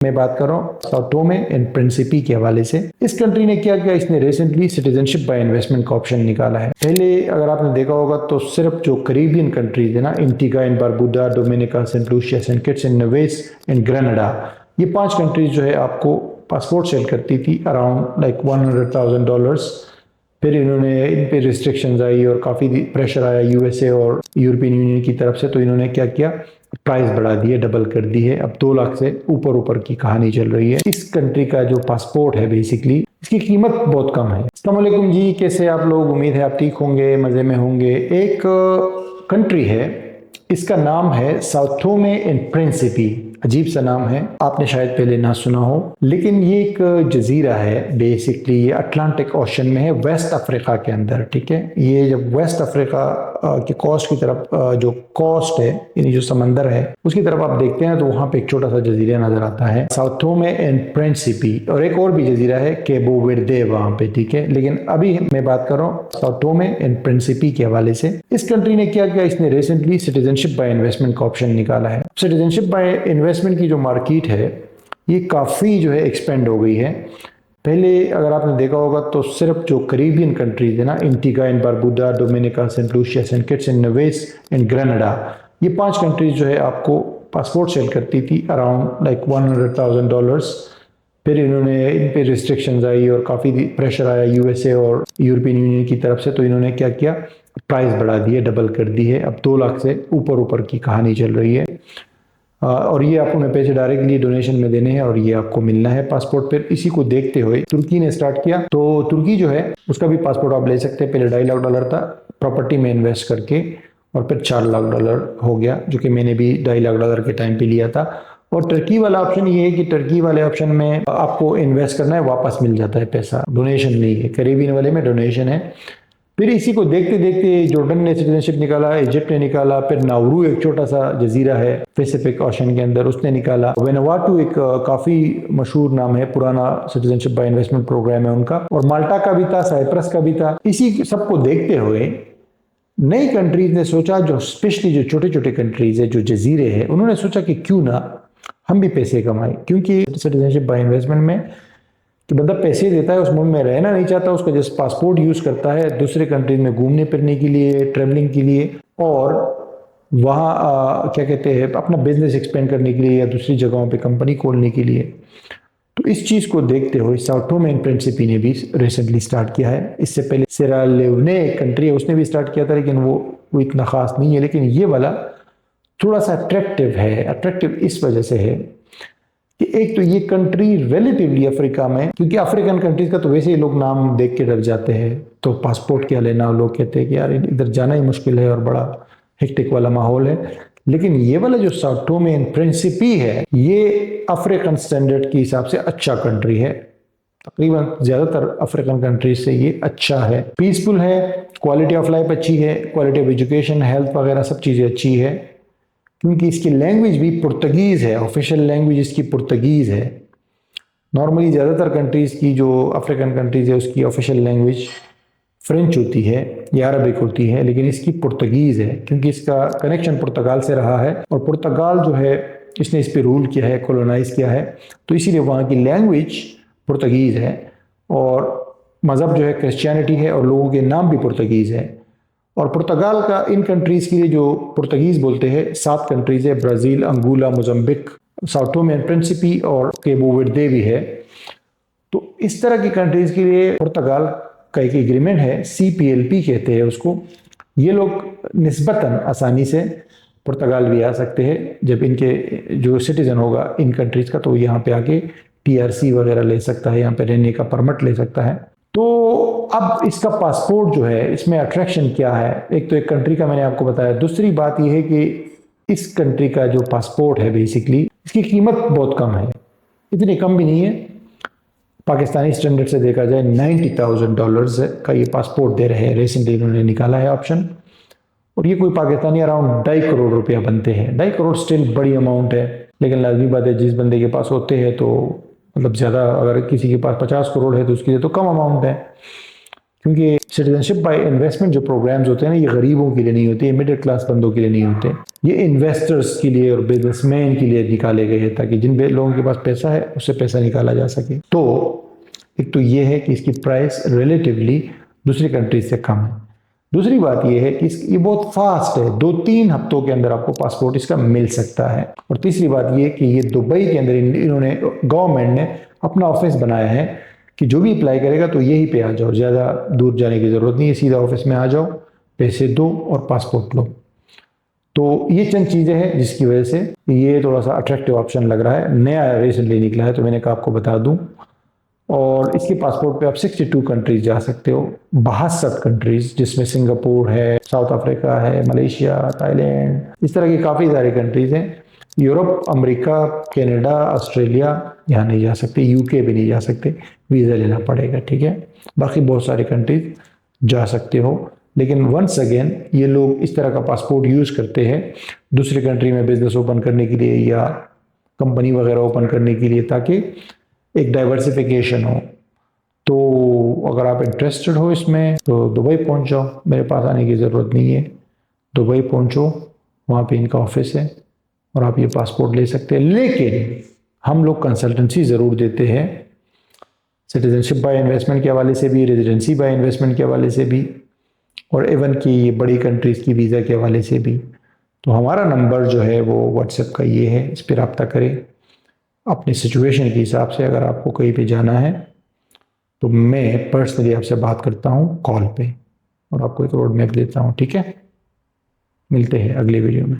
मैं बात कर रहा हूँ साओ टोमे एंड प्रिंसिपी के हवाले से। इस कंट्री ने क्या किया, इसने रिसेंटली सिटीजनशिप बाय इन्वेस्टमेंट का ऑप्शन निकाला है। पहले अगर आपने देखा होगा तो सिर्फ जो करीबियन कंट्रीज है ना, Antigua and Barbuda, Dominica, Saint Lucia, Saint Kitts and Nevis and Grenada, ये 5 कंट्रीज जो है आपको पासपोर्ट सेल करती थी अराउंड लाइक $100,000। फिर इन्होंने इन पे रिस्ट्रिक्शंस आई और काफ़ी प्रेशर आया यूएसए और यूरोपियन यूनियन की तरफ से, तो इन्होंने क्या किया, प्राइस बढ़ा दी है, डबल कर दी है। अब 2 लाख से ऊपर ऊपर की कहानी चल रही है। इस कंट्री का जो पासपोर्ट है बेसिकली इसकी कीमत बहुत कम है। अस्सलाम वालेकुम जी, कैसे आप लोग? उम्मीद है आप ठीक होंगे, मज़े में होंगे। एक कंट्री है, इसका नाम है साओ टोमे एंड प्रिंसिपी। अजीब सा नाम है, आपने शायद पहले ना सुना हो, लेकिन ये एक जजीरा है। बेसिकली ये अटलांटिक ओशन में है, वेस्ट अफ्रीका के अंदर। ठीक है, ये जब वेस्ट अफ्रीका के कोस्ट की तरफ जो कोस्ट है यानी जो समंदर है उसकी तरफ आप देखते हैं तो वहां पे एक छोटा सा जजीरा नजर आता है, साओ टोमे एंड प्रिंसिपी। और एक और भी जजीरा है कैबो वर्दे वहां पे। ठीक है, लेकिन अभी मैं बात कर रहा हूँ साओ टोमे एंड प्रिंसिपी के हवाले से। इस कंट्री ने क्या किया, इसने रिसेंटली सिटीजनशिप बाय इन्वेस्टमेंट का ऑप्शन निकाला है। सिटीजनशिप बाय इन्वेस्टमेंट की जो मार्केट है ये काफ़ी जो है एक्सपेंड हो गई है। पहले अगर आपने देखा होगा तो सिर्फ जो करीबियन कंट्रीज है ना, Antigua and Barbuda, Dominica, Saint Lucia, Saint Kitts and Nevis and Grenada, ये 5 कंट्रीज जो है आपको पासपोर्ट सेल करती थी अराउंड लाइक $100,000। फिर इन्होंने इन पे रिस्ट्रिक्शंस आई और काफ़ी प्रेशर आया यूएसए और यूरोपियन यूनियन की तरफ से, तो इन्होंने क्या किया, प्राइस बढ़ा दी है, डबल कर दी है। अब 2 लाख से ऊपर ऊपर की कहानी चल रही है। और ये आपको उन्हें पैसे डायरेक्टली डोनेशन में देने हैं और ये आपको मिलना है पासपोर्ट पर। इसी को देखते हुए तुर्की ने स्टार्ट किया, तो तुर्की जो है उसका भी पासपोर्ट आप ले सकते हैं। पहले $2.5 लाख था, प्रॉपर्टी में इन्वेस्ट करके, और फिर $4 लाख हो गया, जो कि मैंने भी $2.5 लाख के टाइम पे लिया था। और टर्की वाला ऑप्शन ये है कि टर्की वाले ऑप्शन में आपको इन्वेस्ट करना है, वापस मिल जाता है पैसा, डोनेशन नहीं है। करीबियन वाले में डोनेशन है। फिर इसी को देखते देखते जॉर्डन ने सिटीजनशिप निकाला, इजिप्ट ने निकाला, फिर नाउरू एक छोटा सा जजीरा है पैसिफिक ओशन के अंदर, उसने निकाला। वेनुआटू एक काफी मशहूर नाम है, पुराना सिटीजनशिप बाय इन्वेस्टमेंट प्रोग्राम है उनका, और माल्टा का भी था, साइप्रस का भी था। इसी सबको देखते हुए नई कंट्रीज ने सोचा, जो स्पेशली जो छोटे छोटे कंट्रीज है, जो जजीरे हैं, उन्होंने सोचा कि क्यों ना हम भी पैसे कमाएं। क्योंकि सिटीजनशिप बाय इन्वेस्टमेंट में कि बंदा पैसे देता है, उस मुल्क में रहना नहीं चाहता, उसका जैसे पासपोर्ट यूज़ करता है दूसरे कंट्रीज में घूमने फिरने के लिए, ट्रैवलिंग के लिए, और वहाँ क्या कहते हैं, अपना बिजनेस एक्सपेंड करने के लिए या दूसरी जगहों पे कंपनी खोलने के लिए। तो इस चीज़ को देखते हुए साओ टोमे एंड प्रिंसिपी ने भी रिसेंटली स्टार्ट किया है। इससे पहले सेरा लियोने एक कंट्री है, उसने भी स्टार्ट किया था, लेकिन वो इतना खास नहीं है। लेकिन ये वाला थोड़ा सा अट्रैक्टिव है। अट्रैक्टिव इस वजह से है कि एक तो ये कंट्री रिलेटिवली अफ्रीका में, क्योंकि अफ्रीकन कंट्रीज का तो वैसे ही लोग नाम देख के डर जाते हैं, तो पासपोर्ट क्या लेना, लोग कहते हैं कि यार इधर जाना ही मुश्किल है और बड़ा हेक्टिक वाला माहौल है। लेकिन ये वाला जो साओ टोमे एंड प्रिंसिपी है, ये अफ्रीकन स्टैंडर्ड के हिसाब से अच्छा कंट्री है। तकरीबन ज्यादातर अफ्रीकन कंट्रीज से ये अच्छा है, पीसफुल है, क्वालिटी ऑफ लाइफ अच्छी है, क्वालिटी ऑफ एजुकेशन, हेल्थ वगैरह सब चीज़ें अच्छी है। क्योंकि इसकी लैंग्वेज भी पुर्तगीज़ है, ऑफिशियल लैंग्वेज इसकी पुर्तगीज़ है। नॉर्मली ज़्यादातर कंट्रीज़ की, जो अफ्रीकन कंट्रीज़ है, उसकी ऑफिशियल लैंग्वेज फ्रेंच होती है या अरबिक होती है, लेकिन इसकी पुर्तगीज़ है, क्योंकि इसका कनेक्शन पुर्तगाल से रहा है और पुर्तगाल जो है इसने इस पर रूल किया है, कॉलोनाइज किया है, तो इसीलिए वहाँ की लैंग्वेज पुर्तगीज़ है और मज़हब जो है क्रिश्चियनिटी है और लोगों के नाम भी पुर्तगीज़ है। और पुर्तगाल का इन कंट्रीज़ के लिए जो पुर्तगीज़ बोलते हैं 7 कंट्रीज़ है, Brazil, Angola, Mozambique, Sao Tome and Principe और कैबो वर्दे भी है। तो इस तरह की कंट्रीज़ के लिए पुर्तगाल का एक एग्रीमेंट है, CPLP कहते हैं उसको। ये लोग निस्बतन आसानी से पुर्तगाल भी आ सकते हैं, जब इनके जो सिटीज़न होगा इन कंट्रीज़ का, तो यहाँ पे आके TRC वगैरह ले सकता है, यहाँ पे रहने का परमिट ले सकता है। तो अब इसका पासपोर्ट जो है, इसमें अट्रैक्शन क्या है? एक तो एक कंट्री का मैंने आपको बताया, दूसरी बात यह है कि इस कंट्री का जो पासपोर्ट है बेसिकली इसकी कीमत बहुत कम है, इतनी कम भी नहीं है। पाकिस्तानी स्टैंडर्ड से देखा जाए $90,000 का ये पासपोर्ट दे रहे हैं, रिसेंटली इन्होंने निकाला है ऑप्शन। और ये कोई पाकिस्तानी अराउंड 2.5 करोड़ रुपया बनते हैं। 2.5 करोड़ स्टिल बड़ी अमाउंट है, लेकिन लाजमी बात है जिस बंदे के पास होते हैं तो मतलब ज़्यादा, अगर किसी के पास 50 करोड़ है तो उसके लिए तो कम अमाउंट है। क्योंकि सिटीजनशिप बाय इन्वेस्टमेंट जो प्रोग्राम्स होते हैं ना, ये गरीबों के लिए नहीं होते, ये मिडिल क्लास बंदों के लिए नहीं होते, ये इन्वेस्टर्स के लिए और बिजनेसमैन के लिए निकाले गए हैं, ताकि जिन लोगों के पास पैसा है उससे पैसा निकाला जा सके। तो एक तो ये है कि इसकी प्राइस रिलेटिवली दूसरी कंट्रीज से कम है। दूसरी बात यह है कि ये बहुत फास्ट है, 2-3 हफ्तों के अंदर आपको पासपोर्ट इसका मिल सकता है। और तीसरी बात यह कि ये दुबई के अंदर इन्होंने, गवर्नमेंट ने अपना ऑफिस बनाया है कि जो भी अप्लाई करेगा तो यहीं पे आ जाओ, ज़्यादा दूर जाने की ज़रूरत नहीं है, सीधा ऑफिस में आ जाओ, पैसे दो और पासपोर्ट लो। तो ये चंद चीज़ें हैं जिसकी वजह से ये थोड़ा सा अट्रैक्टिव ऑप्शन लग रहा है, नया रिसेंटली निकला है, तो मैंने कहा आपको बता दूं। और इसके पासपोर्ट पे आप 62 कंट्रीज जा सकते हो, 62 कंट्रीज, जिसमें सिंगापुर है, साउथ अफ्रीका है, मलेशिया, थाईलैंड, इस तरह की काफ़ी सारी कंट्रीज हैं। यूरोप, अमेरिका, कनाडा, ऑस्ट्रेलिया यहाँ नहीं जा सकते, यूके भी नहीं जा सकते, वीज़ा लेना पड़ेगा, ठीक है। बाकी बहुत सारी कंट्रीज जा सकते हो, लेकिन वंस अगेन ये लोग इस तरह का पासपोर्ट यूज़ करते हैं दूसरी कंट्री में बिजनेस ओपन करने के लिए या कंपनी वगैरह ओपन करने के लिए, ताकि एक डाइवर्सिफिकेशन हो। तो अगर आप इंटरेस्टेड हो इसमें तो दुबई पहुंच जाओ, मेरे पास आने की ज़रूरत नहीं है, दुबई पहुंचो, वहाँ पे इनका ऑफिस है और आप ये पासपोर्ट ले सकते हैं। लेकिन हम लोग कंसल्टेंसी ज़रूर देते हैं, सिटीजनशिप बाय इन्वेस्टमेंट के हवाले से भी, रेजिडेंसी बाय इन्वेस्टमेंट के हवाले से भी, और इवन की ये बड़ी कंट्रीज़ की वीज़ा के हवाले से भी। तो हमारा नंबर जो है वो व्हाट्सएप का ये है, इस पर रब्ता करें अपनी सिचुएशन के हिसाब से। अगर आपको कहीं पे जाना है तो मैं पर्सनली आपसे बात करता हूँ कॉल पे और आपको एक रोड मैप देता हूँ, ठीक है। मिलते हैं अगले वीडियो में।